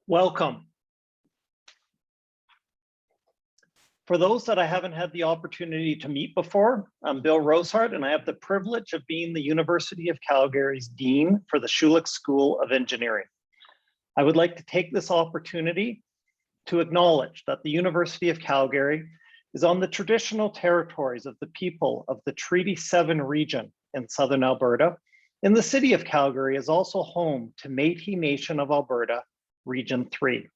Welcome. For those that I haven't had the opportunity to meet before, I'm Bill Rosehart, and I have the privilege of being the University of Calgary's Dean for the Schulich School of Engineering. I would like to take this opportunity to acknowledge that the University of Calgary is on the traditional territories of the people of the Treaty 7 region in Southern Alberta, and the city of Calgary is also home to Métis Nation of Alberta, Region 3.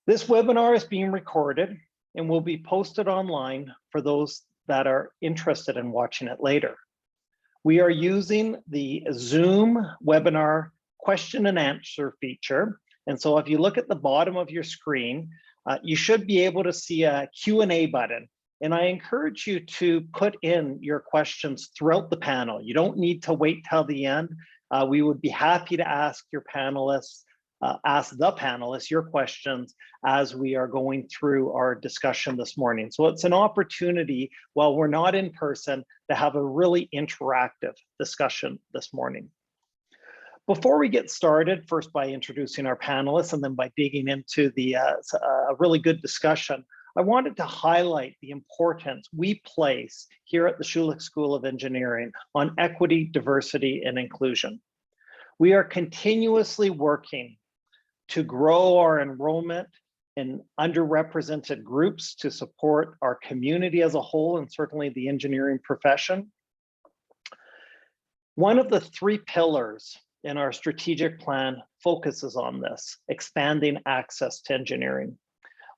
This webinar is being recorded and will be posted online for those that are interested in watching it later. We are using the Zoom webinar question and answer feature. And so if you look at the bottom of your screen, you should be able to see a Q&A button. And I encourage you to put in your questions throughout the panel. You don't need to wait till the end. We would be happy to ask your panelists, your questions as we are going through our discussion this morning. So it's an opportunity, while we're not in person, to have a really interactive discussion this morning. Before we get started, first by introducing our panelists and then by digging into a really good discussion, I wanted to highlight the importance we place here at the Schulich School of Engineering on equity, diversity, and inclusion. We are continuously working to grow our enrollment in underrepresented groups to support our community as a whole and certainly the engineering profession. One of the 3 pillars in our strategic plan focuses on this, expanding access to engineering.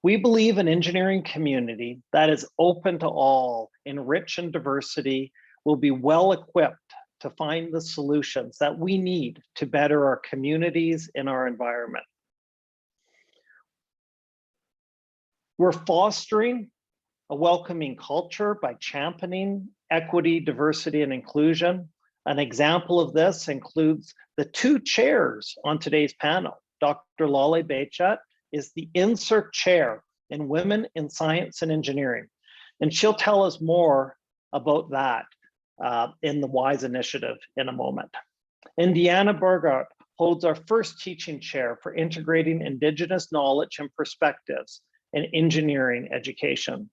We believe an engineering community that is open to all, enriched in diversity, will be well equipped to find the solutions that we need to better our communities and our environment. We're fostering a welcoming culture by championing equity, diversity, and inclusion. An example of this includes the 2 chairs on today's panel. Dr. Lale Bechat is the NSERC Chair in Women in Science and Engineering, and she'll tell us more about that in the WISE initiative in a moment. Indiana Burgart holds our first teaching chair for integrating Indigenous knowledge and perspectives in engineering education.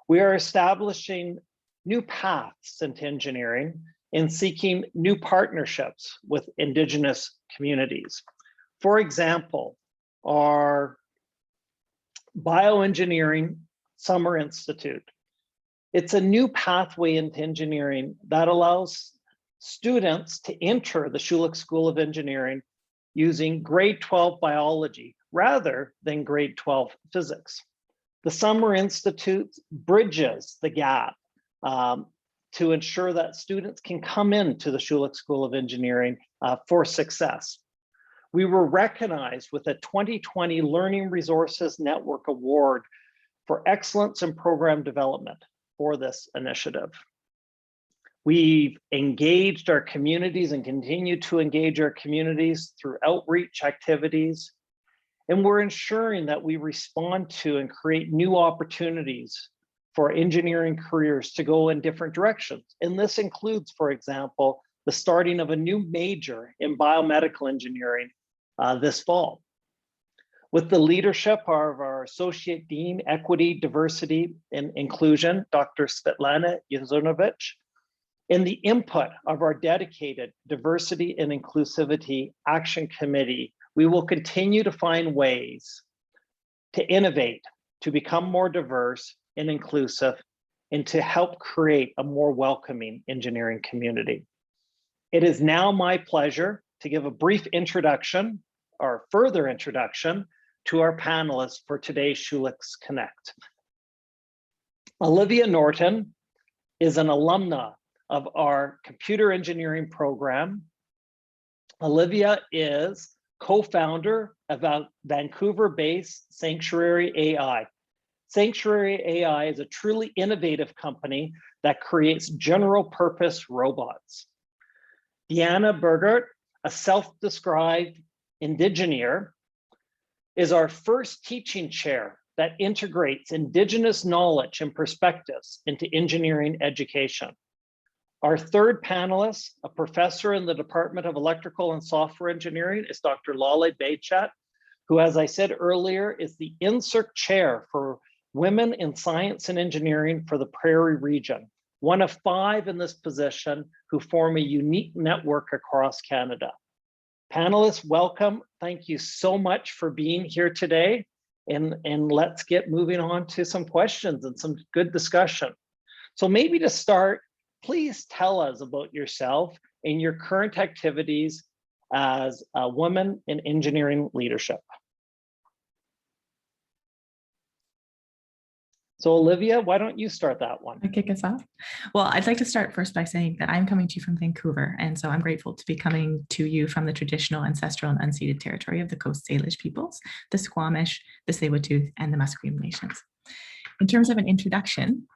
We are establishing new paths into engineering and seeking new partnerships with Indigenous communities. For example, our Bioengineering Summer Institute. It's a new pathway into engineering that allows students to enter the Schulich School of Engineering using grade 12 biology rather than grade 12 physics. The Summer Institute bridges the gap to ensure that students can come into the Schulich School of Engineering for success. We were recognized with a 2020 Learning Resources Network Award for excellence in program development for this initiative. We've engaged our communities and continue to engage our communities through outreach activities, and we're ensuring that we respond to and create new opportunities for engineering careers to go in different directions. And this includes, for example, the starting of a new major in biomedical engineering this fall. With the leadership of our Associate Dean, Equity, Diversity, and Inclusion, Dr. Svetlana Yazunovich, and the input of our dedicated Diversity and Inclusivity Action Committee, we will continue to find ways to innovate, to become more diverse and inclusive, and to help create a more welcoming engineering community. It is now my pleasure to give a brief introduction or further introduction to our panelists for today's Schulich Connect. Olivia Norton is an alumna of our computer engineering program. Olivia is co-founder of a Vancouver-based Sanctuary AI. Sanctuary AI is a truly innovative company that creates general purpose robots. Deanna Burgart, a self-described Indigeneer, is our first teaching chair that integrates Indigenous knowledge and perspectives into engineering education. Our third panelist, a professor in the Department of Electrical and Software Engineering, is Dr. Lale Bechat, who, as I said earlier, is the NSERC Chair for Women in Science and Engineering for the Prairie region, one of 5 in this position who form a unique network across Canada. Panelists, welcome. Thank you so much for being here today. And let's get moving on to some questions and some good discussion. So maybe to start, please tell us about yourself and your current activities as a woman in engineering leadership. So Olivia, why don't you start that one? I'll kick us off. Well, I'd like to start first by saying that I'm coming to you from Vancouver. And so I'm grateful to be coming to you from the traditional, ancestral, and unceded territory of the Coast Salish peoples, the Squamish, the Tsleil-Waututh, and the Musqueam nations. In terms of an introduction,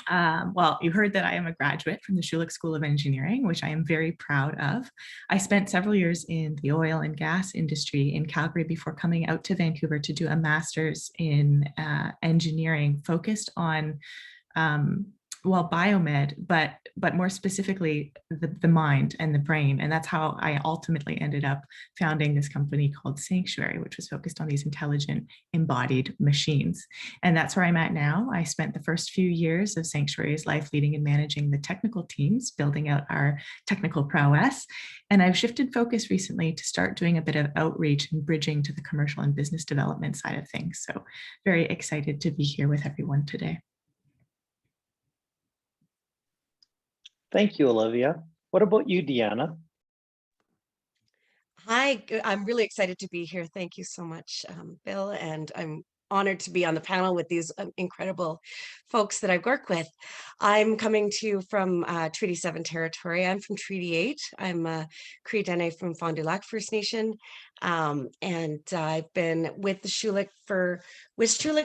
well, you heard that I am a graduate from the Schulich School of Engineering, which I am very proud of. I spent several years in the oil and gas industry in Calgary before coming out to Vancouver to do a master's in engineering focused on well, biomed, but more specifically the mind and the brain. And that's how I ultimately ended up founding this company called Sanctuary, which was focused on these intelligent embodied machines. And that's where I'm at now. I spent the first few years of Sanctuary's life leading and managing the technical teams, building out our technical prowess. And I've shifted focus recently to start doing a bit of outreach and bridging to the commercial and business development side of things. So very excited to be here with everyone today. Thank you, Olivia. What about you, Deanna? Hi, I'm really excited to be here. Thank you so much, Bill, and I'm honored to be on the panel with these incredible folks that I work with. I'm coming to you from Treaty 7 territory. I'm from Treaty 8. I'm a Cree Dene from Fond du Lac First Nation, and I've been with the Schulich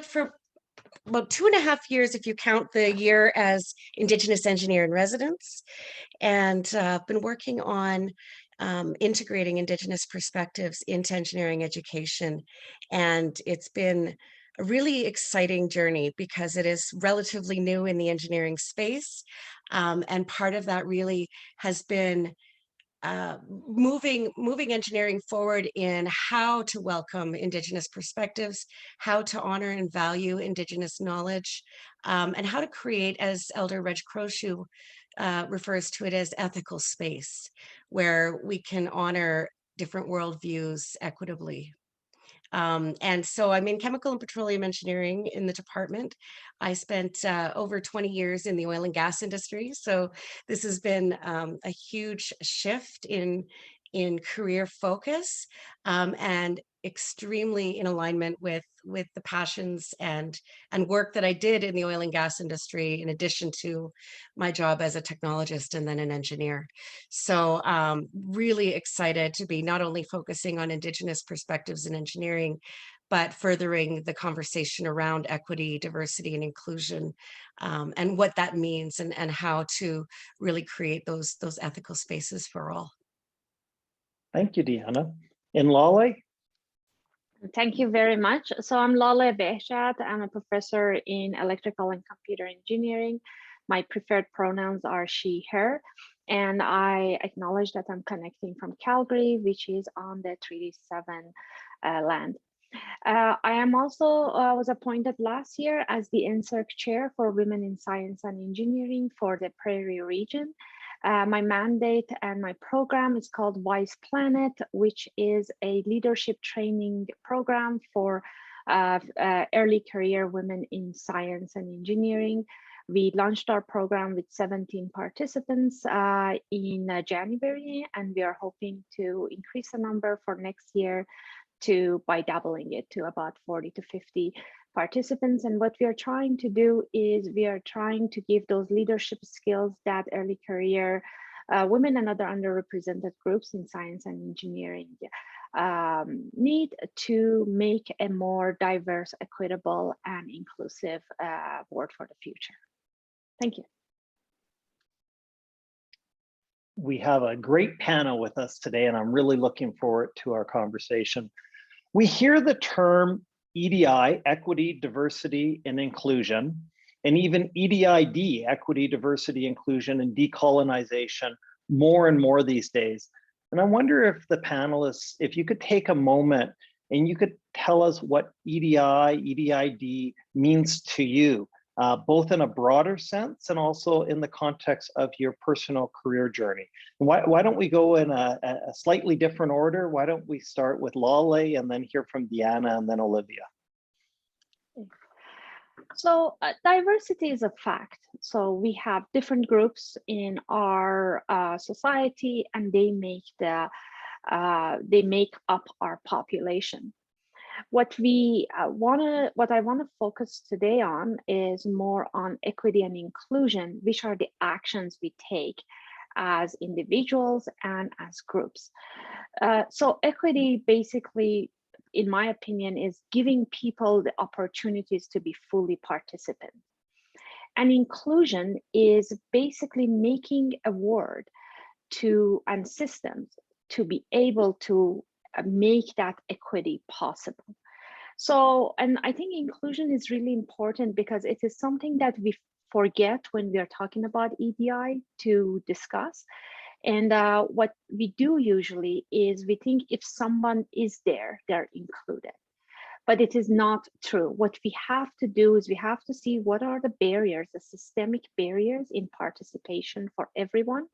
for about 2.5 years, if you count the year as Indigenous Engineer in Residence, and been working on integrating Indigenous perspectives into engineering education. And it's been a really exciting journey because it is relatively new in the engineering space. And part of that really has been moving engineering forward in how to welcome Indigenous perspectives, how to honor and value Indigenous knowledge, and how to create, as Elder Reg Croshu refers to it, as ethical space, where we can honor different worldviews equitably. And so I'm in chemical and petroleum engineering in the department. I spent over 20 years in the oil and gas industry. So this has been a huge shift in career focus, and extremely in alignment with the passions and work that I did in the oil and gas industry, in addition to my job as a technologist and then an engineer. So really excited to be not only focusing on Indigenous perspectives in engineering, but furthering the conversation around equity, diversity, and inclusion, and what that means, and how to really create those ethical spaces for all. Thank you, Deanna. And Lale? Thank you very much. So I'm Lale Bechat. I'm a professor in electrical and computer engineering. My preferred pronouns are she, her, and I acknowledge that I'm connecting from Calgary, which is on the Treaty 7 land. I am also was appointed last year as the NSERC Chair for Women in Science and Engineering for the Prairie region. My mandate and my program is called Wise Planet, which is a leadership training program for early career women in science and engineering. We launched our program with 17 participants in January, and we are hoping to increase the number for next year by doubling it to about 40 to 50 participants. And what we are trying to do is we are trying to give those leadership skills that early career women and other underrepresented groups in science and engineering need to make a more diverse, equitable, and inclusive world for the future. Thank you. We have a great panel with us today, and I'm really looking forward to our conversation. We hear the term EDI, equity, diversity, and inclusion, and even EDID, equity, diversity, inclusion, and decolonization, more and more these days. And I wonder if the panelists, if you could take a moment and you could tell us what EDI, EDID means to you, both in a broader sense and also in the context of your personal career journey. Why don't we go in a slightly different order? Why don't we start with Lale and then hear from Deanna and then Olivia? So diversity is a fact. So we have different groups in our society, and they make up our population. What I want to focus today on is more on equity and inclusion, which are the actions we take as individuals and as groups. So equity, basically, in my opinion, is giving people the opportunities to be fully participants. And inclusion is basically making a word and systems to be able to make that equity possible. So, and I think inclusion is really important because it is something that we forget when we are talking about EDI to discuss. And what we do usually is we think if someone is there, they're included. But it is not true. What we have to do is we have to see what are the barriers, the systemic barriers in participation for everyone.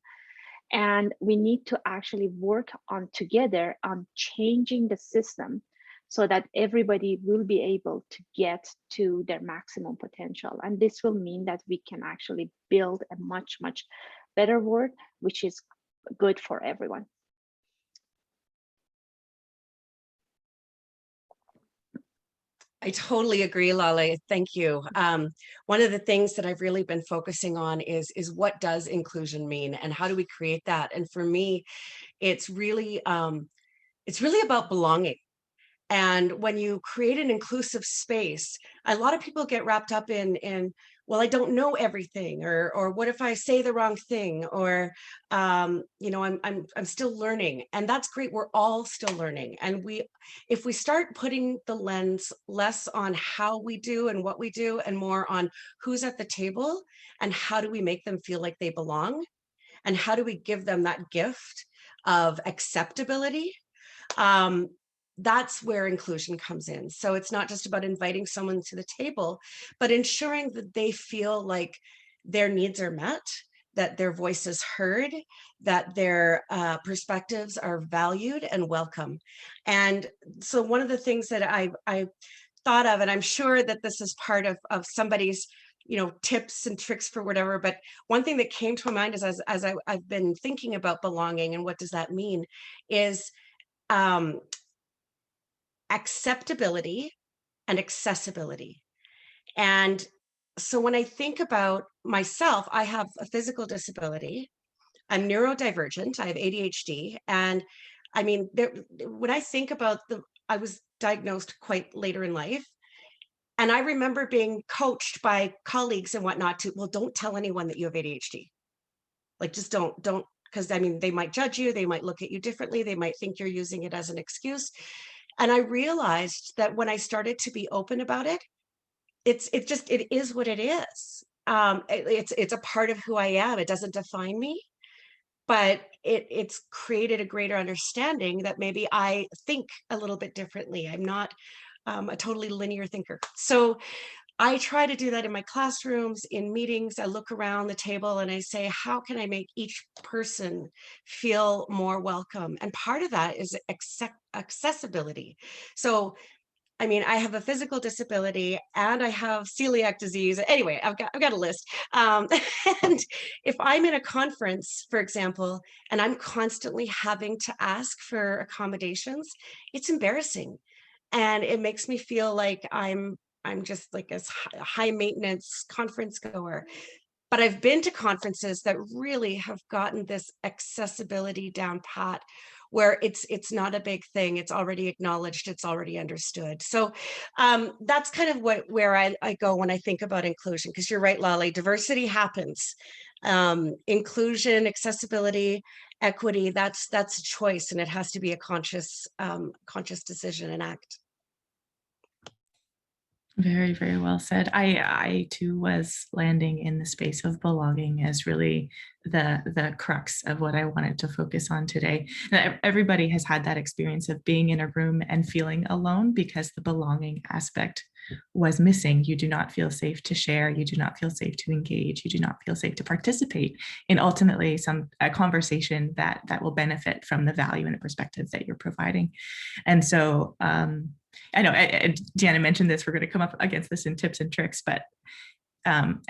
And we need to actually work on together on changing the system so that everybody will be able to get to their maximum potential. And this will mean that we can actually build a much, much better world, which is good for everyone. I totally agree, Lale. Thank you. One of the things that I've really been focusing on is what does inclusion mean and how do we create that? And for me, it's really about belonging. And when you create an inclusive space, a lot of people get wrapped up in well, I don't know everything, or what if I say the wrong thing, or you know, I'm still learning, and that's great. We're all still learning, and if we start putting the lens less on how we do and what we do, and more on who's at the table and how do we make them feel like they belong, and how do we give them that gift of acceptability. That's where inclusion comes in. So it's not just about inviting someone to the table, but ensuring that they feel like their needs are met, that their voice is heard, that their perspectives are valued and welcome. And so one of the things that I thought of, and I'm sure that this is part of somebody's, you know, tips and tricks for whatever, but one thing that came to my mind is as I've been thinking about belonging and what does that mean is acceptability and accessibility. And so when I think about myself, I have a physical disability. I'm neurodivergent. I have ADHD. And I mean, when I think about I was diagnosed quite later in life. And I remember being coached by colleagues and whatnot to, well, don't tell anyone that you have ADHD. Like, just don't, because I mean, they might judge you. They might look at you differently. They might think you're using it as an excuse. And I realized that when I started to be open about it, it is what it is. It's a part of who I am. It doesn't define me, but it's created a greater understanding that maybe I think a little bit differently. I'm not a totally linear thinker. So I try to do that in my classrooms, in meetings. I look around the table and I say, how can I make each person feel more welcome? And part of that is accessibility. So, I mean, I have a physical disability and I have celiac disease. Anyway, I've got a list. And if I'm in a conference, for example, and I'm constantly having to ask for accommodations, it's embarrassing. And it makes me feel like I'm just like a high maintenance conference goer. But I've been to conferences that really have gotten this accessibility down pat, where it's not a big thing. It's already acknowledged. It's already understood. So that's kind of where I go when I think about inclusion, because you're right, Lale, diversity happens. Inclusion, accessibility, equity, that's a choice, and it has to be a conscious decision and act. Very, very well said. I too was landing in the space of belonging as really the crux of what I wanted to focus on today. Now, everybody has had that experience of being in a room and feeling alone because the belonging aspect was missing. You do not feel safe to share. You do not feel safe to engage. You do not feel safe to participate in ultimately a conversation that will benefit from the value and the perspective that you're providing. And so I know Deanna mentioned this, we're going to come up against this in tips and tricks, but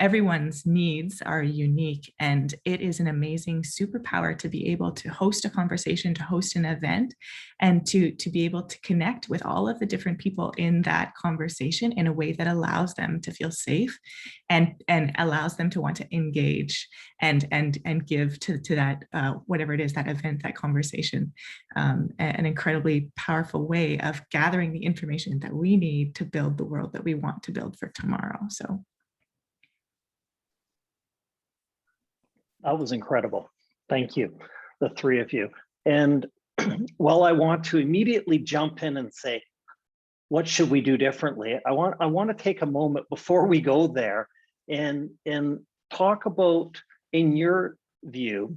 everyone's needs are unique, and it is an amazing superpower to be able to host a conversation, to host an event, and to be able to connect with all of the different people in that conversation in a way that allows them to feel safe and allows them to want to engage and give to that whatever it is, that event, that conversation, an incredibly powerful way of gathering the information that we need to build the world that we want to build for tomorrow. So that was incredible. Thank you, the three of you. And while I want to immediately jump in and say, what should we do differently? I want to take a moment before we go there and talk about, in your view,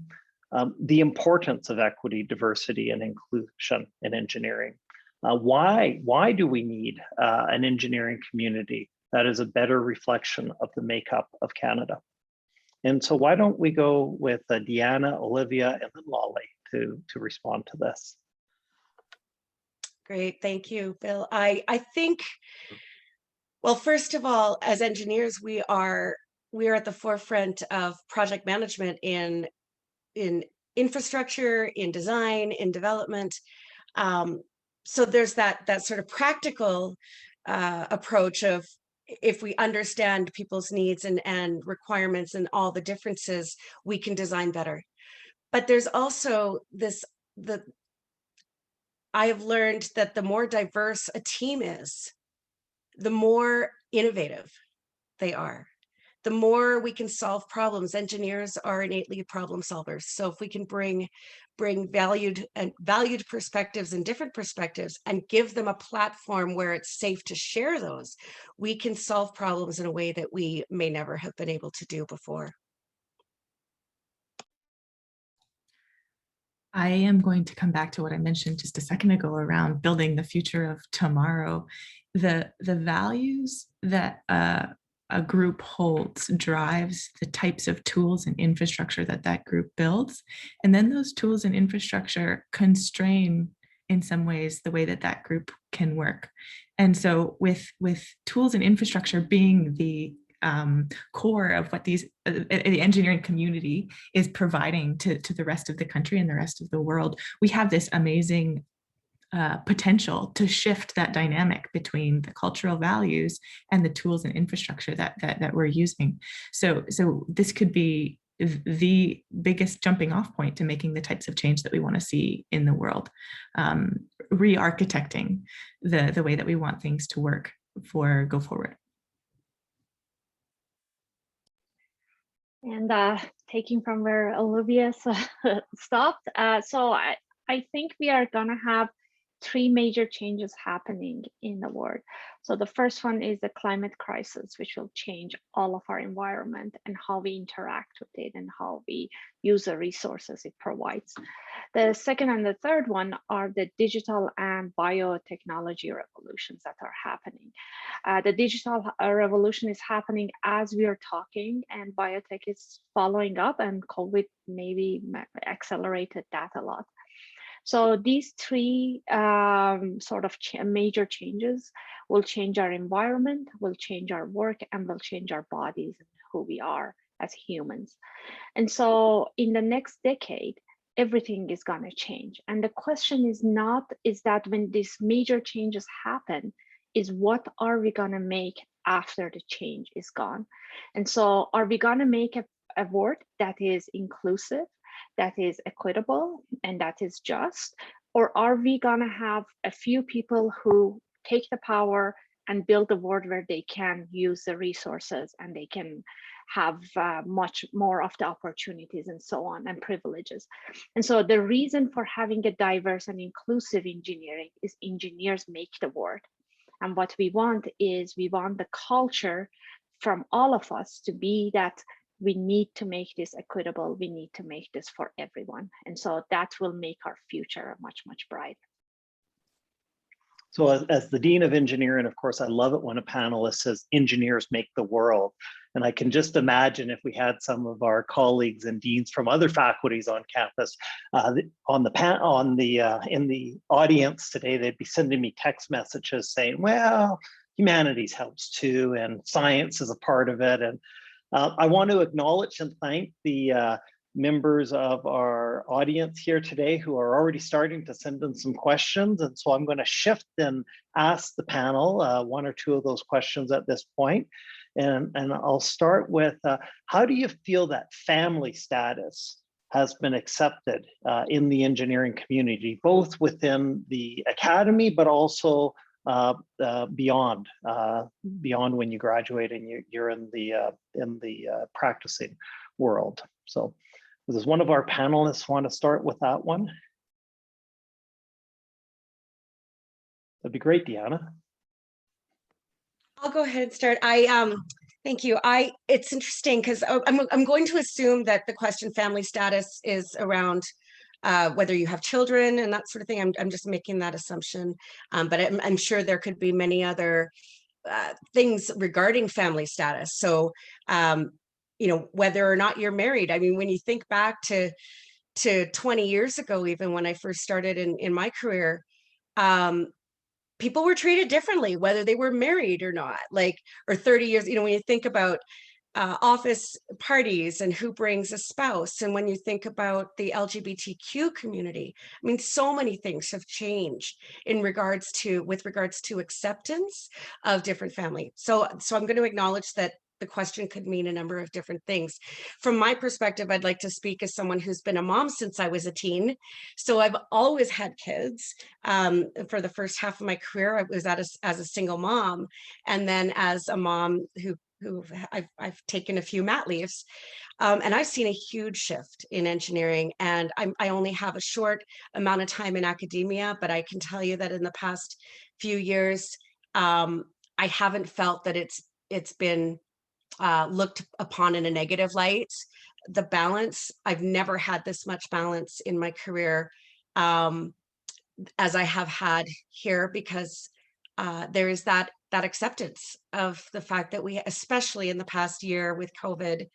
the importance of equity, diversity, and inclusion in engineering. Why do we need an engineering community that is a better reflection of the makeup of Canada? And so why don't we go with Deanna, Olivia, and then Lolly to respond to this. Great, thank you, Bill. I think, well, first of all, as engineers, we are at the forefront of project management in infrastructure, in design, in development. So there's that sort of practical approach of, if we understand people's needs and requirements and all the differences, we can design better. But there's also I have learned that the more diverse a team is, the more innovative they are. The more we can solve problems. Engineers are innately problem solvers. So if we can bring valued perspectives and different perspectives and give them a platform where it's safe to share those, we can solve problems in a way that we may never have been able to do before. I am going to come back to what I mentioned just a second ago around building the future of tomorrow. The values that a group holds drives the types of tools and infrastructure that group builds. And then those tools and infrastructure constrain, in some ways, the way that group can work. And so with tools and infrastructure being the core of what the engineering community is providing to the rest of the country and the rest of the world, we have this amazing potential to shift that dynamic between the cultural values and the tools and infrastructure that we're using. So this could be the biggest jumping off point to making the types of change that we want to see in the world, re-architecting the way that we want things to work go forward. And taking from where Olivia stopped, so I think we are gonna have three major changes happening in the world. So the first one is the climate crisis, which will change all of our environment and how we interact with it and how we use the resources it provides. The second and the third one are the digital and biotechnology revolutions that are happening. The digital revolution is happening as we are talking, and biotech is following up, and COVID maybe accelerated that a lot. So these three sort of major changes will change our environment, will change our work, and will change our bodies and who we are as humans. And so in the next decade, everything is going to change. And the question is that when these major changes happen, is what are we going to make after the change is gone? And so are we going to make a world that is inclusive, that is equitable, and that is just? Or are we gonna have a few people who take the power and build a world where they can use the resources and they can have much more of the opportunities and so on, and privileges? And so the reason for having a diverse and inclusive engineering is engineers make the world. And what we want is we want the culture from all of us to be that we need to make this equitable. We need to make this for everyone. And so that will make our future much, much brighter. So as the Dean of Engineering, of course, I love it when a panelist says engineers make the world. And I can just imagine if we had some of our colleagues and deans from other faculties on campus in the audience today, they'd be sending me text messages saying, well, humanities helps too, and science is a part of it. And I want to acknowledge and thank the members of our audience here today who are already starting to send in some questions. And so I'm going to shift and ask the panel one or two of those questions at this point. And I'll start with, how do you feel that family status has been accepted in the engineering community, both within the academy, but also beyond when you graduate and you're in the practicing world? So does one of our panelists want to start with that one? That'd be great, Deanna. I'll go ahead and start. Thank you. It's interesting because I'm going to assume that the question family status is around whether you have children and that sort of thing. I'm just making that assumption, but I'm sure there could be many other things regarding family status. So, you know, whether or not you're married. I mean, when you think back to 20 years ago, even when I first started in my career, people were treated differently, whether they were married or not, or 30 years, you know, when you think about office parties and who brings a spouse. And when you think about the LGBTQ community, I mean, so many things have changed with regards to acceptance of different families. So I'm going to acknowledge that the question could mean a number of different things. From my perspective, I'd like to speak as someone who's been a mom since I was a teen. So I've always had kids. For the first half of my career, I was as a single mom. And then as a mom who I've taken a few mat leaves, and I've seen a huge shift in engineering. And I only have a short amount of time in academia, but I can tell you that in the past few years, I haven't felt that it's been looked upon in a negative light. The balance, I've never had this much balance in my career as I have had here, because there is that acceptance of the fact that we, especially in the past year with COVID,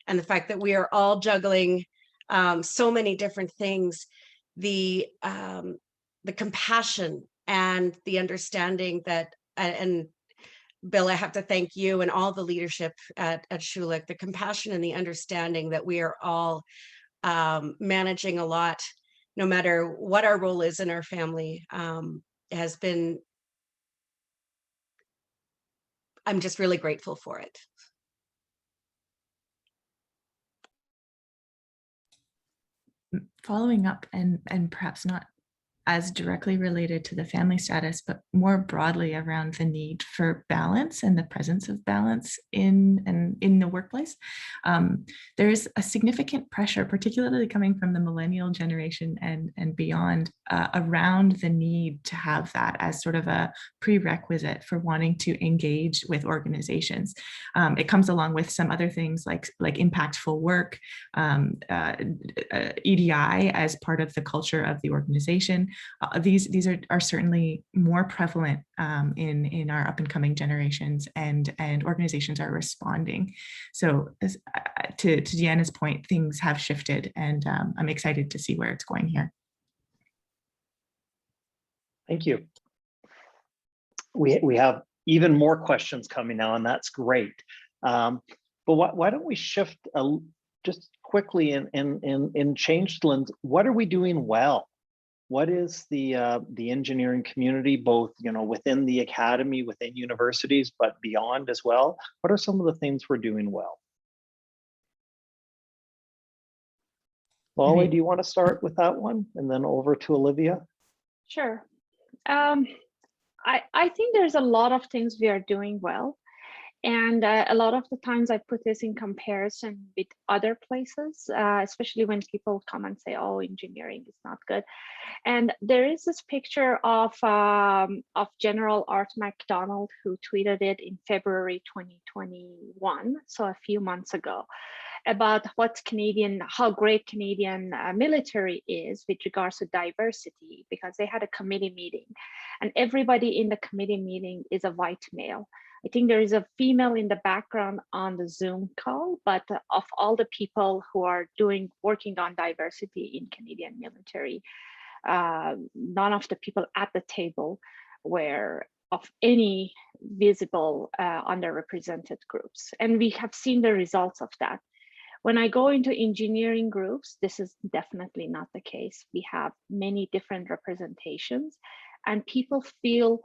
and the fact that we are all juggling so many different things, the compassion and the understanding that, and Bill, I have to thank you and all the leadership at Schulich, the compassion and the understanding that we are all managing a lot, no matter what our role is in our family, has been, I'm just really grateful for it. Following up, and perhaps not as directly related to the family status, but more broadly around the need for balance and the presence of balance in the workplace. There is a significant pressure, particularly coming from the millennial generation and beyond, around the need to have that as sort of a prerequisite for wanting to engage with organizations. It comes along with some other things like impactful work, EDI as part of the culture of the organization. These are certainly more prevalent in our up and coming generations, and organizations are responding. So to Deanna's point, things have shifted, and I'm excited to see where it's going here. Thank you. We have even more questions coming now, and that's great. But why don't we shift just quickly in Changeland? What are we doing well? What is the engineering community, both within the academy, within universities, but beyond as well? What are some of the things we're doing well? Molly, do you want to start with that one, and then over to Olivia? Sure. I think there's a lot of things we are doing well. And a lot of the times I put this in comparison with other places, especially when people come and say, oh, engineering is not good. And there is this picture of General Art MacDonald, who tweeted it in February 2021, so a few months ago, about how great Canadian military is with regards to diversity, because they had a committee meeting and everybody in the committee meeting is a white male. I think there is a female in the background on the Zoom call, but of all the people who are working on diversity in Canadian military, none of the people at the table were of any visible underrepresented groups. And we have seen the results of that. When I go into engineering groups, this is definitely not the case. We have many different representations and people feel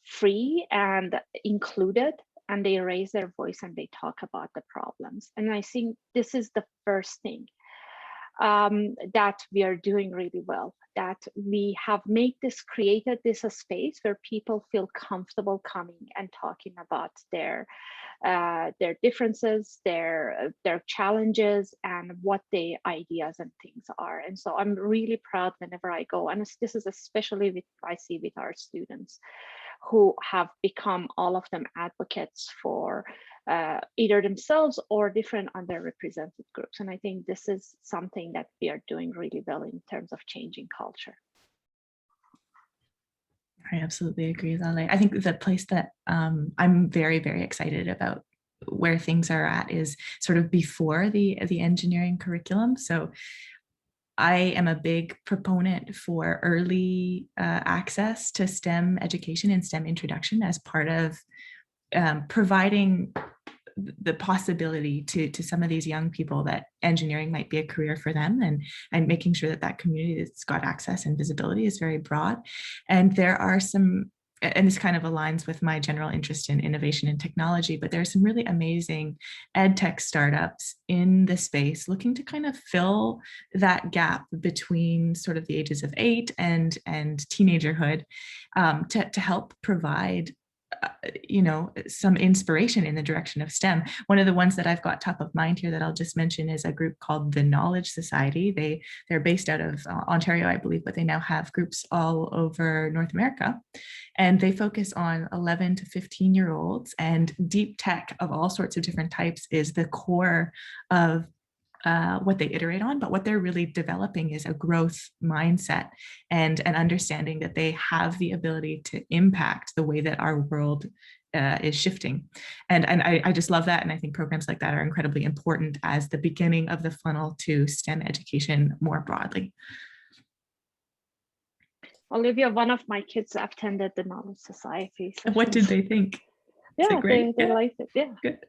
free and included, and they raise their voice and they talk about the problems. And I think this is the first thing that we are doing really well, that we have created this a space where people feel comfortable coming and talking about their differences, their challenges, and what their ideas and things are. And so I'm really proud whenever I go, and this is especially I see with our students, who have become, all of them, advocates for either themselves or different underrepresented groups. And I think this is something that we are doing really well in terms of changing culture. I absolutely agree, Lale. I think the place that I'm very, very excited about where things are at is sort of before the engineering curriculum. So I am a big proponent for early access to STEM education and STEM introduction as part of providing the possibility to some of these young people that engineering might be a career for them, and making sure that community that's got access and visibility is very broad. And there are some, and this kind of aligns with my general interest in innovation and technology, but there are some really amazing ed tech startups in the space looking to kind of fill that gap between sort of the ages of 8 and teenagerhood, to help provide some inspiration in the direction of STEM. One of the ones that I've got top of mind here that I'll just mention is a group called the Knowledge Society. They're based out of Ontario, I believe, but they now have groups all over North America. And they focus on 11 to 15-year-olds, and deep tech of all sorts of different types is the core of what they iterate on, but what they're really developing is a growth mindset and an understanding that they have the ability to impact the way that our world is shifting. And I just love that. And I think programs like that are incredibly important as the beginning of the funnel to STEM education more broadly. Olivia, one of my kids attended the Knowledge Society. So what did they think? Yeah, they liked it. Yeah. Good.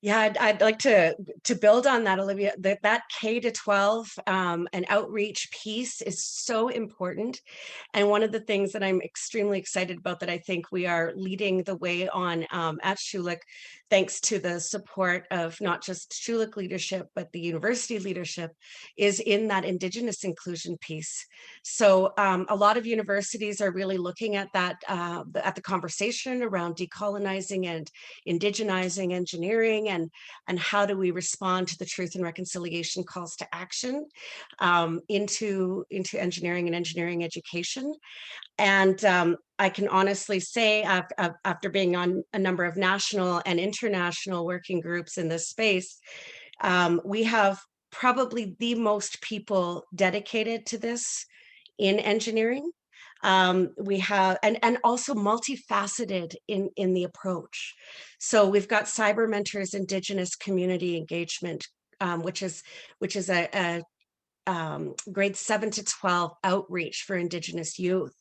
Yeah, I'd like to build on that, Olivia. That K-12 and outreach piece is so important. And one of the things that I'm extremely excited about that I think we are leading the way on at Schulich, thanks to the support of not just Schulich leadership, but the university leadership, is in that Indigenous inclusion piece. So a lot of universities are really looking at that, at the conversation around decolonizing and indigenizing engineering, and how do we respond to the Truth and Reconciliation calls to action into engineering and engineering education. And I can honestly say, after being on a number of national and international working groups in this space, we have probably the most people dedicated to this in engineering. We have, and also multifaceted in the approach. So we've got Cyber Mentors Indigenous Community Engagement, which is a grade 7 to 12 outreach for Indigenous youth.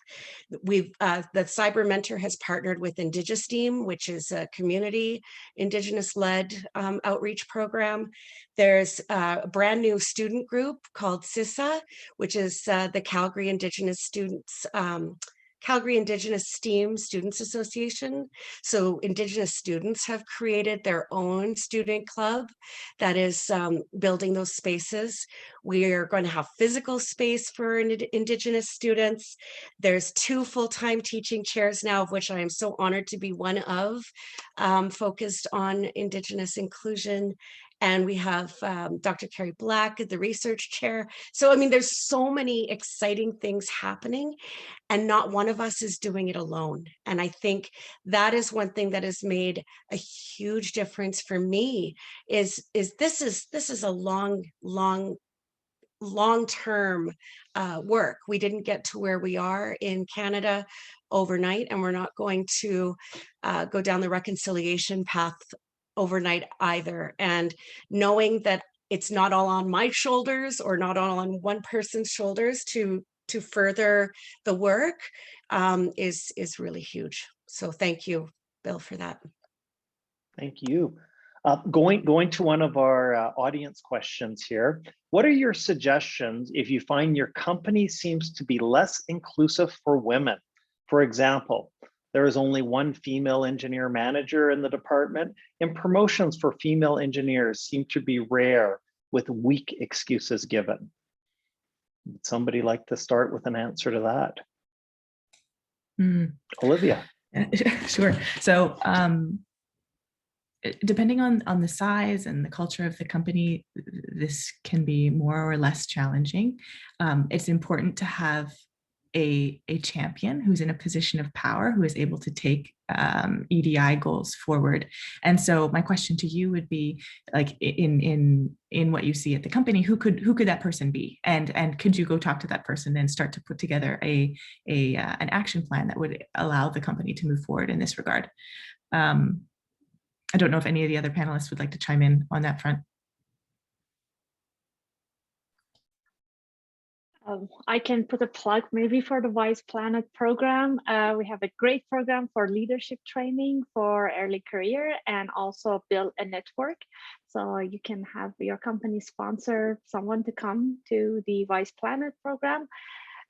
The Cyber Mentor has partnered with Indigeneity, which is a community Indigenous-led outreach program. There's a brand new student group called CISA, which is the Calgary Indigenous Students Calgary Indigenous STEAM Students Association. So Indigenous students have created their own student club that is building those spaces. We are going to have physical space for Indigenous students. There's 2 full-time teaching chairs now, of which I am so honored to be one of, focused on Indigenous inclusion. And we have Dr. Carrie Black, the research chair. So, I mean, there's so many exciting things happening, and not one of us is doing it alone. And I think that is one thing that has made a huge difference for me is this is a long-term work. We didn't get to where we are in Canada overnight, and we're not going to go down the reconciliation path overnight either. And knowing that it's not all on my shoulders or not all on one person's shoulders to further the work is really huge. So thank you, Bill, for that. Thank you. Going to one of our audience questions here. What are your suggestions if you find your company seems to be less inclusive for women? For example, there is only one female engineer manager in the department, and promotions for female engineers seem to be rare with weak excuses given. Would somebody like to start with an answer to that? Olivia. Sure. So depending on the size and the culture of the company, this can be more or less challenging. It's important to have a champion who's in a position of power, who is able to take EDI goals forward. And so my question to you would be, like, in what you see at the company, who could that person be? And could you go talk to that person and start to put together an action plan that would allow the company to move forward in this regard? I don't know if any of the other panelists would like to chime in on that front. I can put a plug maybe for the Wise Planet program. We have a great program for leadership training for early career, and also build a network. So you can have your company sponsor someone to come to the Wise Planet program.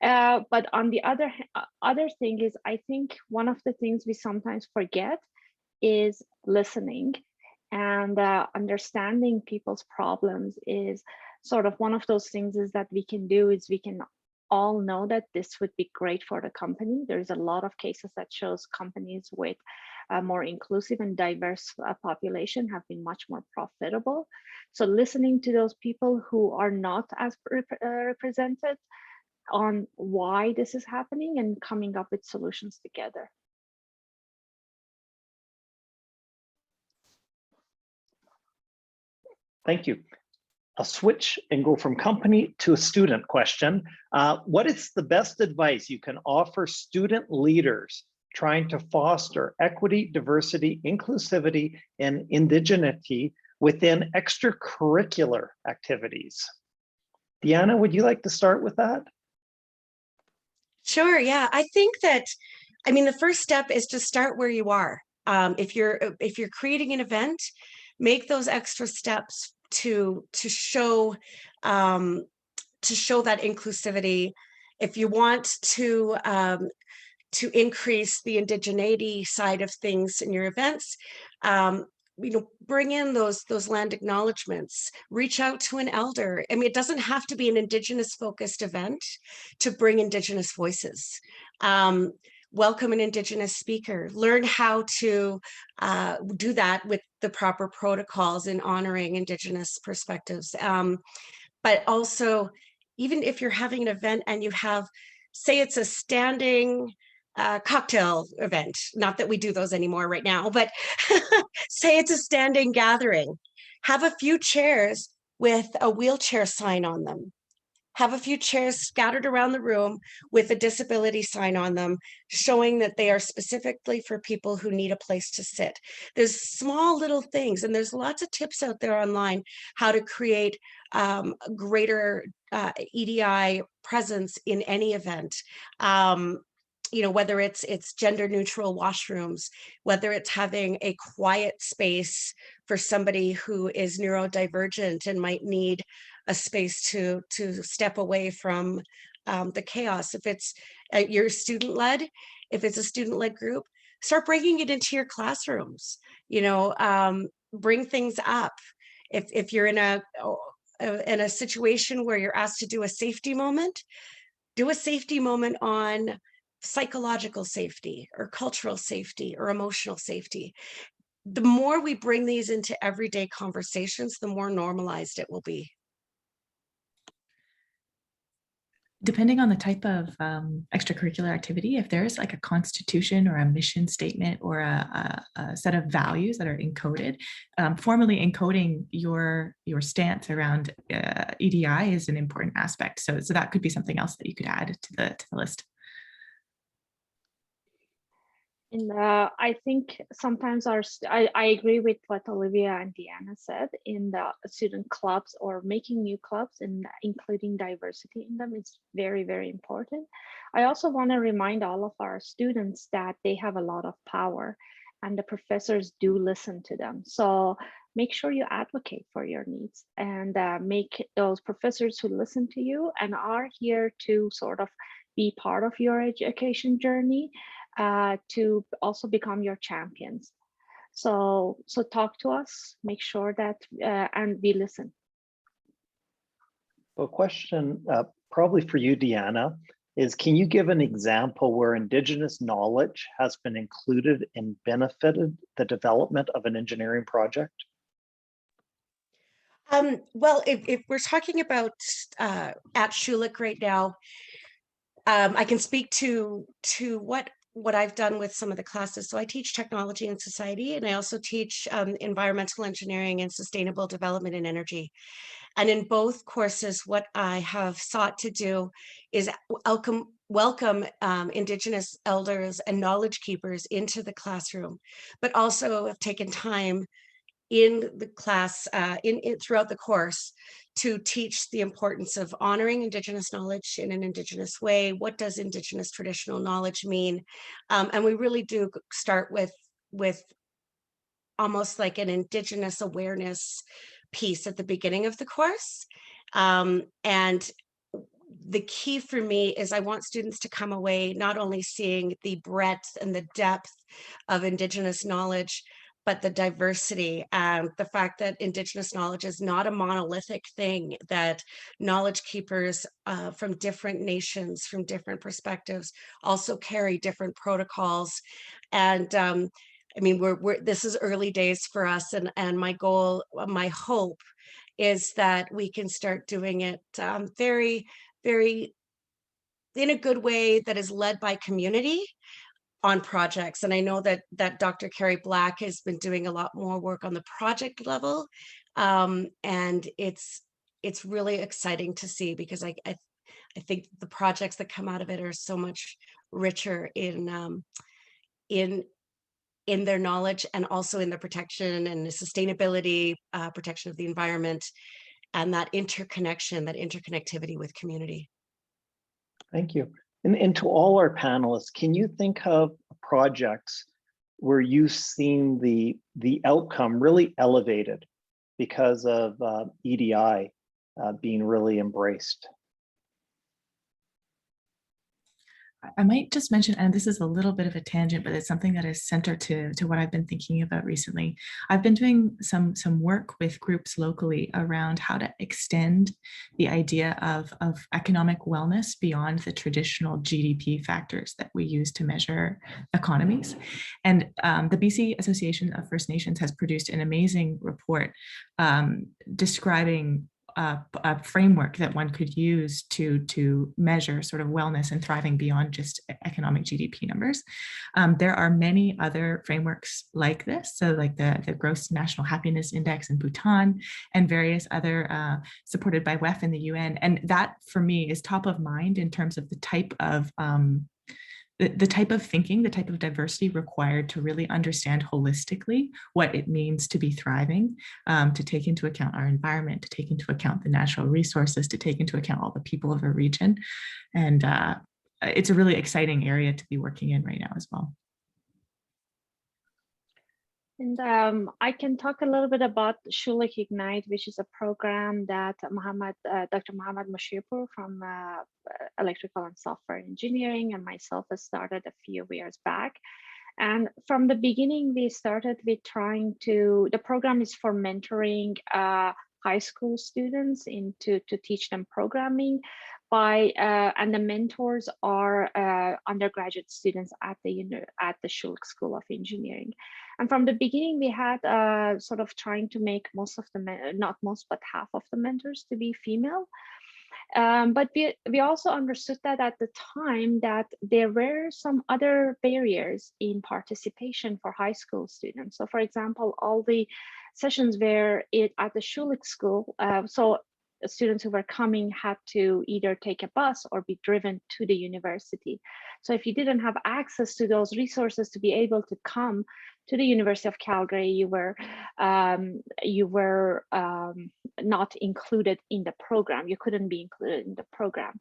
But on the other thing is, I think one of the things we sometimes forget is listening, and understanding people's problems is sort of one of those things is that we can do is we can all know that this would be great for the company. There's a lot of cases that shows companies with a more inclusive and diverse population have been much more profitable. So listening to those people who are not as represented on why this is happening and coming up with solutions together. Thank you. I'll switch and go from company to a student question. What is the best advice you can offer student leaders trying to foster equity, diversity, inclusivity, and indigeneity within extracurricular activities? Deanna, would you like to start with that? Sure, yeah. I think that, I mean, the first step is to start where you are. If you're creating an event, make those extra steps to show that inclusivity. If you want to increase the indigeneity side of things in your events, bring in those land acknowledgements, reach out to an elder. I mean, it doesn't have to be an Indigenous focused event to bring Indigenous voices. Welcome an Indigenous speaker, learn how to do that with the proper protocols in honoring Indigenous perspectives. But also, even if you're having an event and you have, say it's a standing cocktail event, not that we do those anymore right now, but say it's a standing gathering, have a few chairs with a wheelchair sign on them. Have a few chairs scattered around the room with a disability sign on them, showing that they are specifically for people who need a place to sit. There's small little things, and there's lots of tips out there online how to create greater EDI presence in any event. Whether it's gender neutral washrooms, whether it's having a quiet space for somebody who is neurodivergent and might need a space to step away from the chaos. If it's you're student-led, if it's a student-led group, start bringing it into your classrooms, you know, bring things up. If you're in a situation where you're asked to do a safety moment, do a safety moment on psychological safety or cultural safety or emotional safety. The more we bring these into everyday conversations, the more normalized it will be. Depending on the type of extracurricular activity, if there's like a constitution or a mission statement or a set of values that are encoded, formally encoding your stance around EDI is an important aspect. So that could be something else that you could add to the list. And I think sometimes I agree with what Olivia and Deanna said in the student clubs or making new clubs and including diversity in them is very, very important. I also want to remind all of our students that they have a lot of power and the professors do listen to them. So make sure you advocate for your needs and make those professors who listen to you and are here to sort of be part of your education journey to also become your champions. So talk to us, make sure that, and we listen. A question probably for you, Deanna, is can you give an example where Indigenous knowledge has been included and benefited the development of an engineering project? Well, if we're talking about at Schulich right now, I can speak to what I've done with some of the classes. So I teach technology and society, and I also teach environmental engineering and sustainable development and energy. And in both courses, what I have sought to do is welcome Indigenous elders and knowledge keepers into the classroom, but also have taken time in the class, throughout the course, to teach the importance of honoring Indigenous knowledge in an Indigenous way. What does Indigenous traditional knowledge mean? And we really do start with almost like an Indigenous awareness piece at the beginning of the course. And the key for me is I want students to come away not only seeing the breadth and the depth of Indigenous knowledge, but the diversity and the fact that Indigenous knowledge is not a monolithic thing, that knowledge keepers from different nations, from different perspectives, also carry different protocols. And I mean, this is early days for us, and my goal, my hope is that we can start doing it very, very in a good way that is led by community on projects. And I know that Dr. Carrie Black has been doing a lot more work on the project level. And it's really exciting to see, because I think the projects that come out of it are so much richer in their knowledge, and also in the protection and the sustainability, protection of the environment, and that interconnection, that interconnectivity with community. Thank you. And to all our panelists, can you think of projects where you've seen the outcome really elevated because of EDI being really embraced? I might just mention, and this is a little bit of a tangent, but it's something that is central to what I've been thinking about recently. I've been doing some work with groups locally around how to extend the idea of economic wellness beyond the traditional GDP factors that we use to measure economies. And the BC Association of First Nations has produced an amazing report describing a framework that one could use to measure sort of wellness and thriving beyond just economic GDP numbers. There are many other frameworks like this, so like the Gross National Happiness Index in Bhutan and various other supported by WEF in the UN. And that for me is top of mind in terms of the type of the type of thinking, the type of diversity required to really understand holistically what it means to be thriving, to take into account our environment, to take into account the natural resources, to take into account all the people of a region. And it's a really exciting area to be working in right now as well. And I can talk a little bit about Schulich Ignite, which is a program that Dr. Mohammed Mushirpur from Electrical and Software Engineering and myself has started a few years back. And from the beginning, we started with the program is for mentoring high school students to teach them programming and the mentors are undergraduate students at the Schulich School of Engineering. And from the beginning, we had sort of trying to make most of the, not most, but half of the mentors to be female. But we also understood that at the time that there were some other barriers in participation for high school students. So for example, all the sessions were at the Schulich School. So students who were coming had to either take a bus or be driven to the university. So if you didn't have access to those resources to be able to come to the University of Calgary, you were not included in the program. You couldn't be included in the program.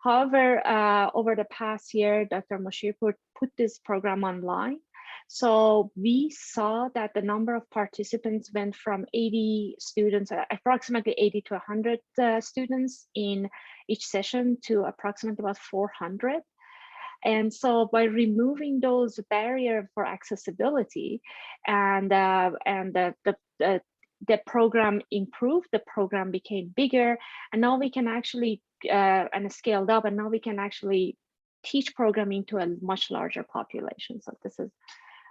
However, over the past year, Dr. Mushirpur put this program online. So we saw that the number of participants went from 80 students, approximately 80 to 100 students in each session to approximately about 400. And so by removing those barriers for accessibility and the program improved, the program became bigger, and now we can actually, and scaled up, and now we can actually teach programming to a much larger population. So this is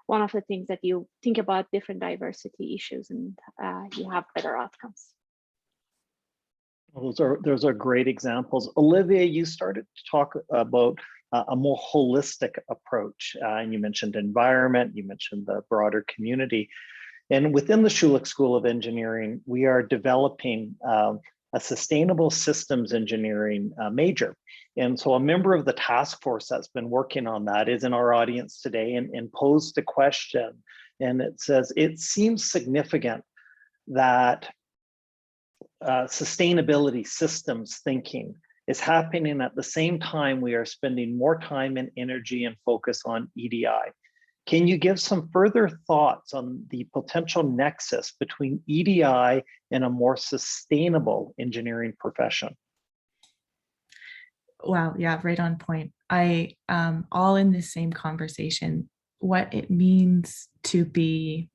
one of the things that you think about different diversity issues and you have better outcomes. Those are great examples. Olivia, you started to talk about a more holistic approach, and you mentioned environment, you mentioned the broader community. And within the Schulich School of Engineering, we are developing a sustainable systems engineering major. And so a member of the task force that's been working on that is in our audience today and posed a question. And it says, it seems significant that sustainability systems thinking is happening at the same time we are spending more time and energy and focus on EDI. Can you give some further thoughts on the potential nexus between EDI and a more sustainable engineering profession? Wow, yeah, right on point. I all in this same conversation, what it means to be,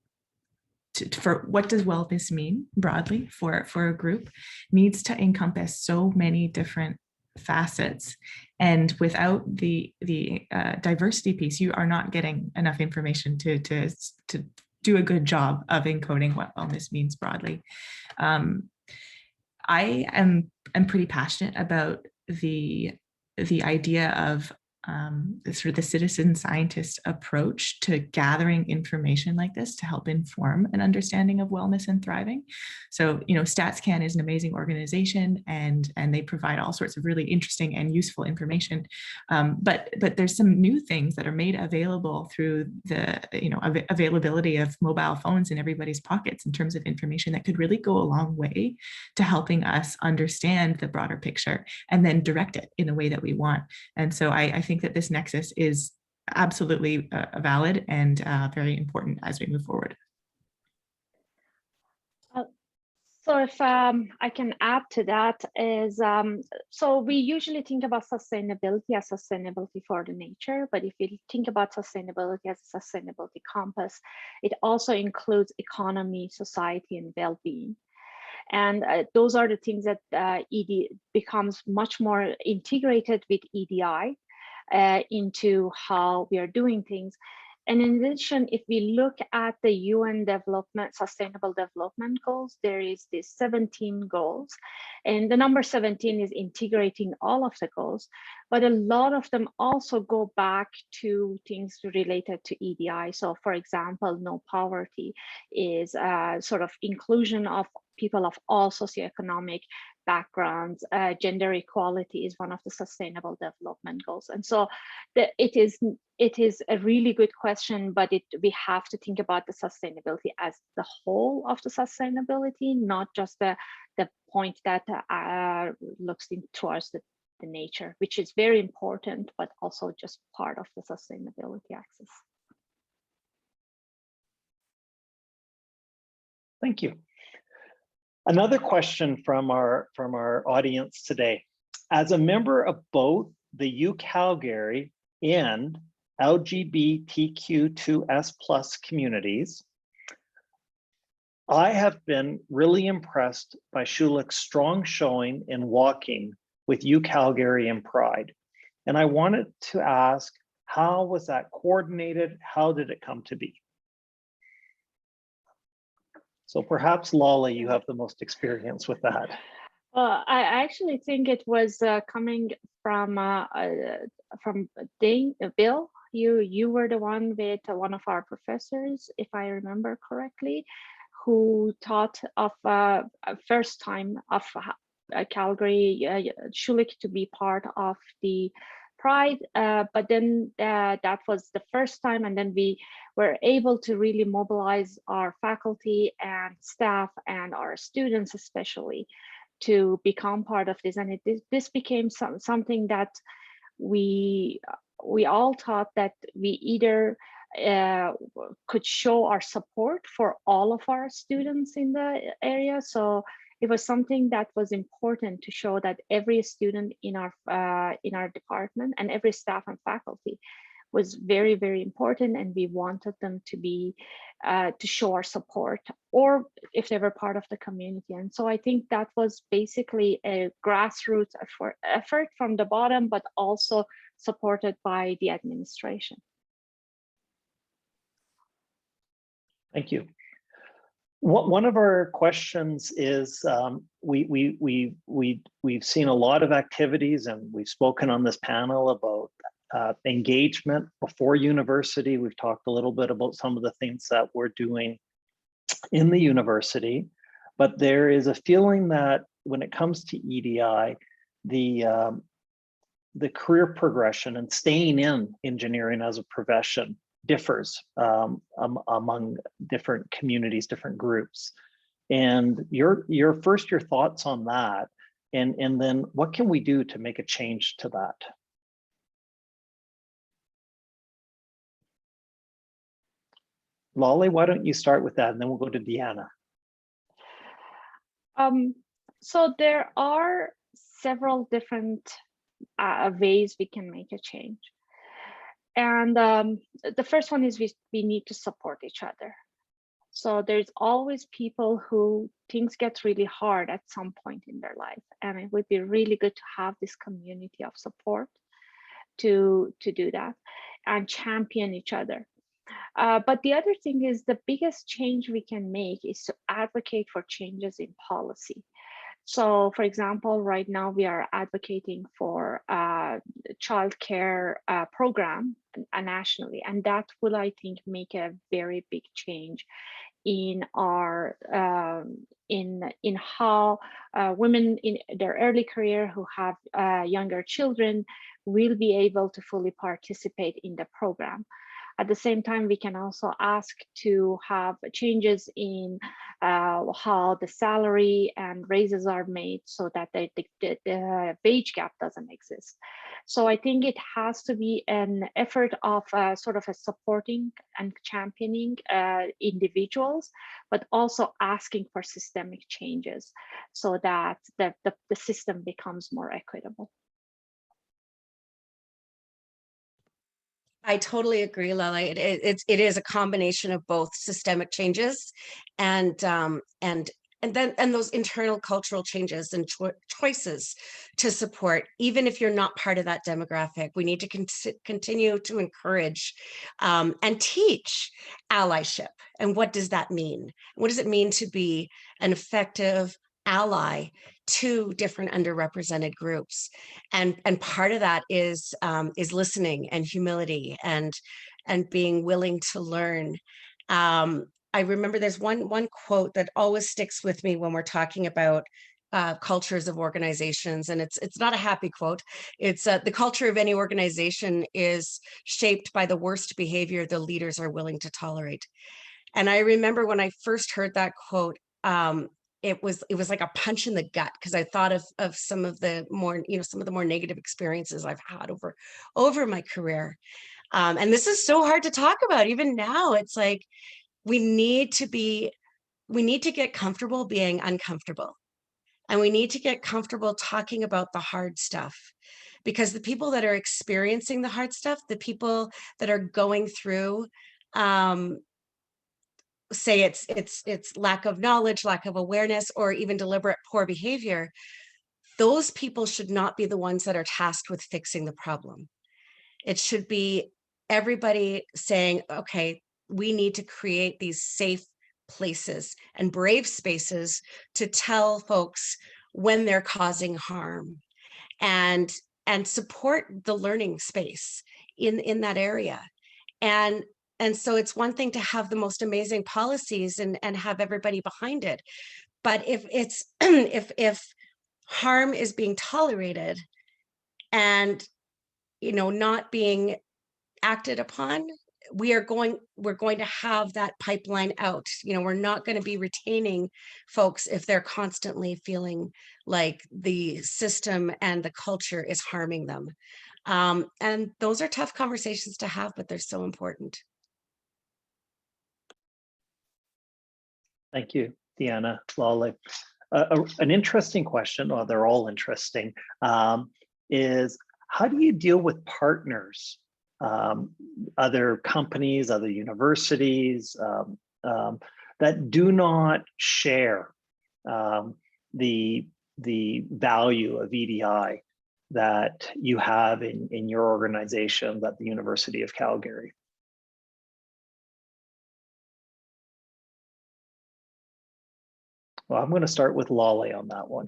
for what does wellness mean broadly for a group needs to encompass so many different facets, and without the diversity piece, you are not getting enough information to do a good job of encoding what wellness means broadly. I am pretty passionate about the idea of sort of the citizen scientist approach to gathering information like this to help inform an understanding of wellness and thriving. So, you know, StatsCan is an amazing organization, and they provide all sorts of really interesting and useful information. But there's some new things that are made available through the, you know, availability of mobile phones in everybody's pockets in terms of information that could really go a long way to helping us understand the broader picture and then direct it in the way that we want. And so I think that this nexus is absolutely valid and very important as we move forward. So if I can add to that is, so we usually think about sustainability as sustainability for the nature, but if you think about sustainability as a sustainability compass, it also includes economy, society, and well-being. And those are the things that ED becomes much more integrated with EDI into how we are doing things. And in addition, if we look at the UN Sustainable Development Goals, there is these 17 goals. And the number 17 is integrating all of the goals, but a lot of them also go back to things related to EDI. So for example, no poverty is sort of inclusion of people of all socioeconomic backgrounds. Gender equality is one of the sustainable development goals. And so it is a really good question, but we have to think about the sustainability as the whole of the sustainability, not just the point that looks towards the nature, which is very important, but also just part of the sustainability axis. Thank you. Another question from our audience today. As a member of both the U Calgary and LGBTQ2S+ communities, I have been really impressed by Schulich's strong showing in walking with U Calgary and Pride. And I wanted to ask, how was that coordinated? How did it come to be? So perhaps Lolly, you have the most experience with that. Well, I actually think it was coming from Bill. You were the one with one of our professors, if I remember correctly, who taught of a first time of Calgary Schulich to be part of the Pride, but then that was the first time, and then we were able to really mobilize our faculty and staff and our students especially to become part of this, and this became something that we all thought that we either could show our support for all of our students in the area. So it was something that was important to show that every student in our department and every staff and faculty was very, very important, and we wanted them to be to show our support, or if they were part of the community. And so I think that was basically a grassroots effort from the bottom, but also supported by the administration. Thank you. One of our questions is, we've seen a lot of activities, and we've spoken on this panel about engagement before university. We've talked a little bit about some of the things that we're doing in the university, but there is a feeling that when it comes to EDI, the career progression and staying in engineering as a profession differs among different communities, different groups. And your thoughts on that, and then what can we do to make a change to that? Lolly, why don't you start with that, and then we'll go to Deanna. So there are several different ways we can make a change. And the first one is we need to support each other. So there's always people who things get really hard at some point in their life, and it would be really good to have this community of support to do that and champion each other. But the other thing is, the biggest change we can make is to advocate for changes in policy. So, for example, right now we are advocating for a childcare program nationally, and that will, I think, make a very big change in our in how women in their early career who have younger children will be able to fully participate in the program. At the same time, we can also ask to have changes in how the salary and raises are made, so that the wage gap doesn't exist. So I think it has to be an effort of sort of a supporting and championing individuals, but also asking for systemic changes so that the system becomes more equitable. I totally agree, Lala. It is a combination of both systemic changes and those internal cultural changes and choices to support. Even if you're not part of that demographic, we need to continue to encourage and teach allyship. And what does that mean? What does it mean to be an effective ally to different underrepresented groups? And part of that is listening and humility and being willing to learn. I remember there's one quote that always sticks with me when we're talking about cultures of organizations, and it's not a happy quote. It's the culture of any organization is shaped by the worst behavior the leaders are willing to tolerate. And I remember when I first heard that quote, it was like a punch in the gut, because I thought of some of the more negative experiences I've had over my career. And this is so hard to talk about even now. It's like we need to be we need to get comfortable being uncomfortable. And we need to get comfortable talking about the hard stuff, because the people that are experiencing the hard stuff, the people that are going through, say it's lack of knowledge, lack of awareness, or even deliberate poor behavior, those people should not be the ones that are tasked with fixing the problem. It should be everybody saying, okay, we need to create these safe places and brave spaces to tell folks when they're causing harm, and support the learning space in that area. And so it's one thing to have the most amazing policies and have everybody behind it, but if it's if harm is being tolerated and not being acted upon, we're going to have that pipeline out. We're not going to be retaining folks if they're constantly feeling like the system and the culture is harming them. And those are tough conversations to have, but they're so important. Thank you, Deanna, Lale. An interesting question, well, they're all interesting, is how do you deal with partners, other companies, other universities that do not share the value of EDI that you have in your organization at the University of Calgary? Well, I'm going to start with Lale on that one.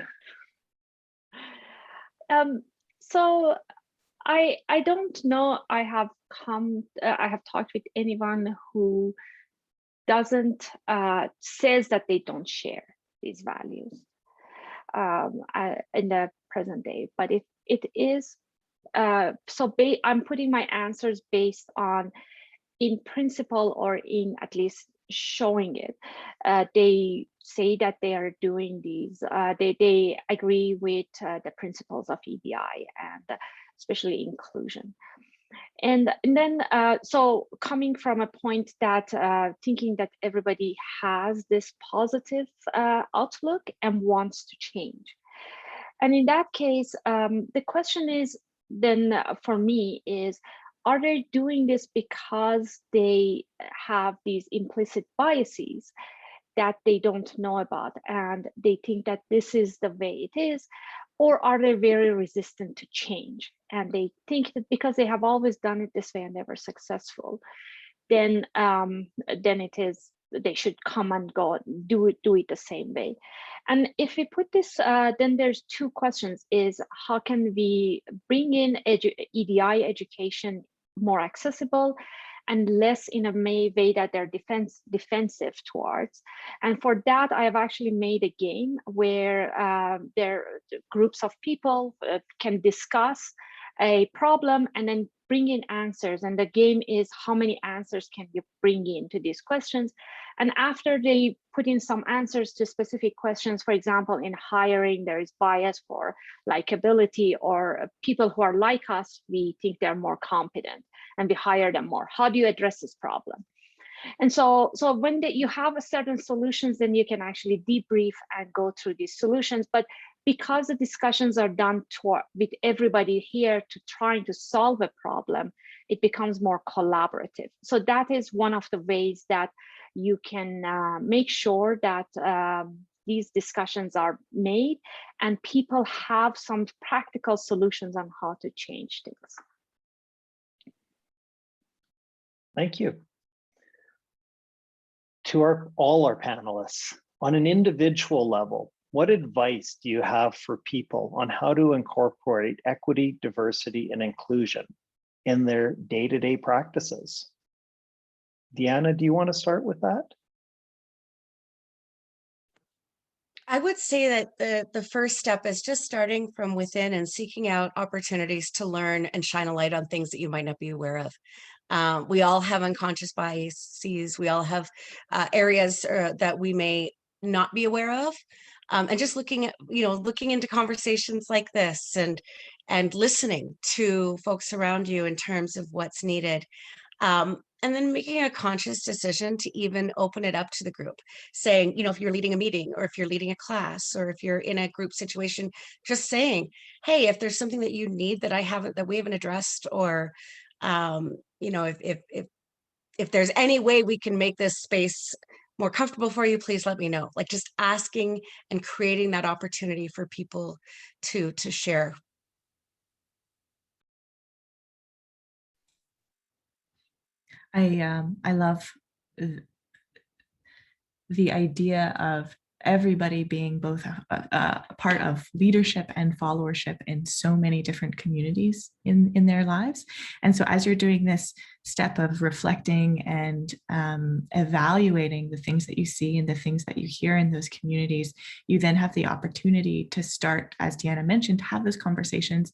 So I don't know. I have talked with anyone who doesn't says that they don't share these values in the present day. But if it is I'm putting my answers based on in principle or in at least showing it. They say that they are doing these, they agree with the principles of EDI and especially inclusion. And then, so coming from a point that thinking that everybody has this positive outlook and wants to change. And in that case, the question is then for me is, are they doing this because they have these implicit biases that they don't know about and they think that this is the way it is? Or are they very resistant to change and they think that because they have always done it this way and they were successful, then it is they should come and go do it the same way? And if we put this, then there's two questions: is how can we bring in EDI education more accessible and less in a way that they're defensive towards. And for that, I have actually made a game where groups of people can discuss a problem and then bring in answers. And the game is how many answers can you bring into these questions. And after they put in some answers to specific questions, for example, in hiring, there is bias for likability, or people who are like us, we think they're more competent and we hire them more. How do you address this problem? And so when you have a certain solutions, then you can actually debrief and go through these solutions. But because the discussions are done with everybody here to trying to solve a problem, it becomes more collaborative. So that is one of the ways that you can make sure that these discussions are made and people have some practical solutions on how to change things. Thank you. To all our panelists, on an individual level, what advice do you have for people on how to incorporate equity, diversity, and inclusion in their day-to-day practices? Deanna, do you want to start with that? I would say that the first step is just starting from within and seeking out opportunities to learn and shine a light on things that you might not be aware of. We all have unconscious biases. We all have areas that we may not be aware of. And just looking into conversations like this and listening to folks around you in terms of what's needed. And and then making a conscious decision to even open it up to the group, saying, if you're leading a meeting, or if you're leading a class, or if you're in a group situation, just saying, hey, if there's something that you need that we haven't addressed, or if there's any way we can make this space more comfortable for you, please let me know. Like, just asking and creating that opportunity for people to share. I love the idea of everybody being both a part of leadership and followership in so many different communities in their lives. And so as you're doing this step of reflecting and evaluating the things that you see and the things that you hear in those communities, you then have the opportunity to start, as Deanna mentioned, have those conversations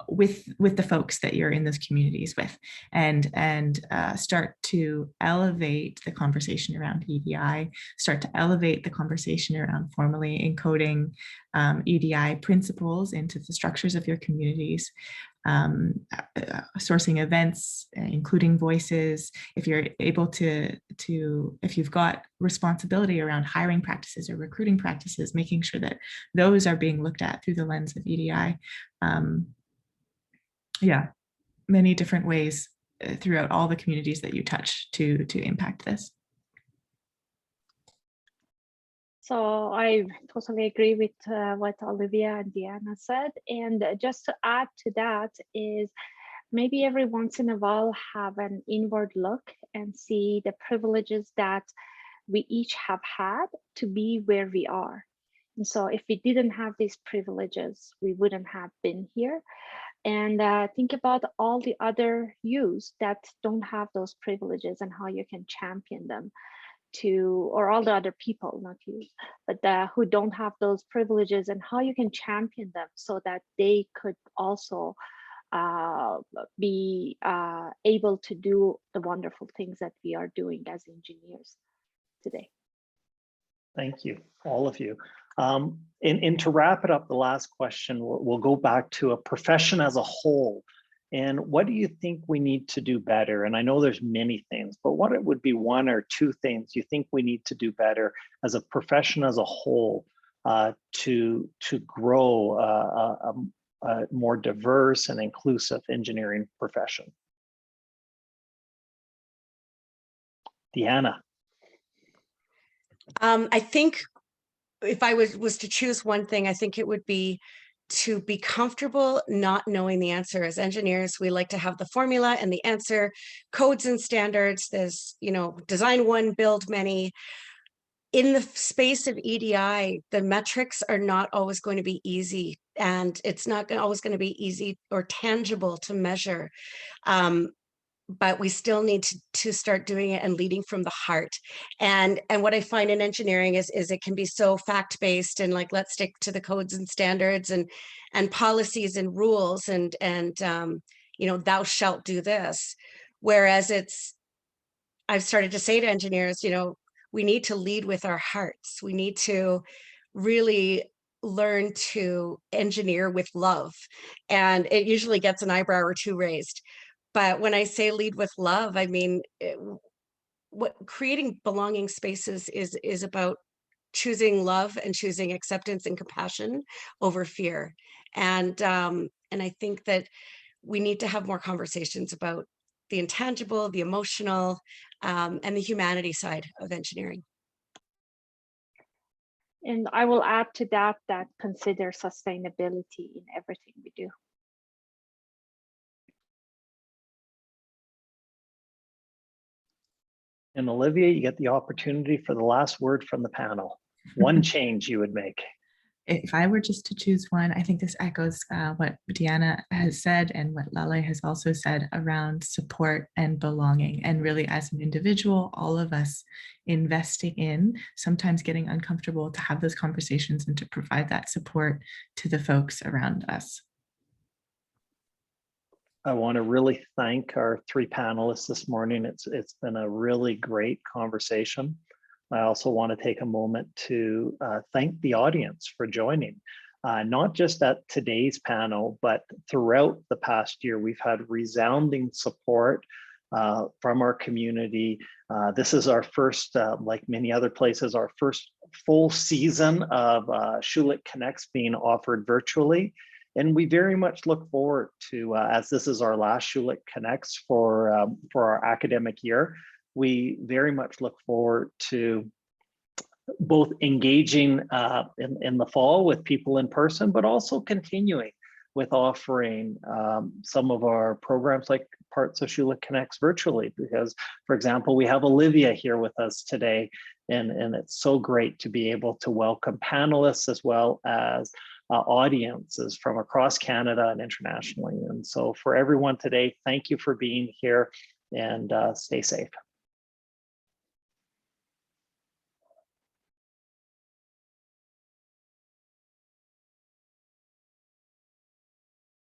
with the folks that you're in those communities with, and start to elevate the conversation around EDI, start to elevate the conversation around formally encoding EDI principles into the structures of your communities, sourcing events, including voices. If you're able to if you've got responsibility around hiring practices or recruiting practices, making sure that those are being looked at through the lens of EDI. Yeah, many different ways throughout all the communities that you touch to impact this. So I totally agree with what Olivia and Deanna said. And just to add to that is, maybe every once in a while have an inward look and see the privileges that we each have had to be where we are. And so if we didn't have these privileges, we wouldn't have been here. And think about all the other yous that don't have those privileges and how you can champion them or all the other people, not you, but who don't have those privileges, and how you can champion them so that they could also be able to do the wonderful things that we are doing as engineers today. Thank you, all of you. And to wrap it up, the last question, we'll go back to a profession as a whole. And what do you think we need to do better? And I know there's many things, but what it would be one or two things you think we need to do better as a profession as a whole to grow a more diverse and inclusive engineering profession? Deanna. I think if I was to choose one thing, I think it would be to be comfortable not knowing the answer. As engineers, we like to have the formula and the answer, codes and standards. There's, design one, build many. In the space of EDI, the metrics are not always going to be easy, and it's not always going to be easy or tangible to measure. But we still need to start doing it and leading from the heart. And what I find in engineering is it can be so fact-based and like, let's stick to the codes and standards and policies and rules and thou shalt do this. Whereas I've started to say to engineers, we need to lead with our hearts. We need to really learn to engineer with love. And it usually gets an eyebrow or two raised. But when I say lead with love, I mean, what creating belonging spaces is about choosing love and choosing acceptance and compassion over fear. And I think that we need to have more conversations about the intangible, the emotional, and the humanity side of engineering. And I will add to that consider sustainability in everything we do. And Olivia, you get the opportunity for the last word from the panel. One change you would make. If I were just to choose one, I think this echoes what Deanna has said and what Lale has also said around support and belonging. And really, as an individual, all of us investing in, sometimes getting uncomfortable to have those conversations and to provide that support to the folks around us. I want to really thank our three panelists this morning. It's been a really great conversation. I also want to take a moment to thank the audience for joining, not just at today's panel, but throughout the past year. We've had resounding support from our community. This is our first, like many other places, our first full season of Schulich Connects being offered virtually. And we very much look forward to, as this is our last Schulich Connects for our academic year, we very much look forward to both engaging in the fall with people in person, but also continuing with offering some of our programs like parts of Schulich Connects virtually, because, for example, we have Olivia here with us today, and it's so great to be able to welcome panelists as well as audiences from across Canada and internationally. And so for everyone today, thank you for being here, and stay safe.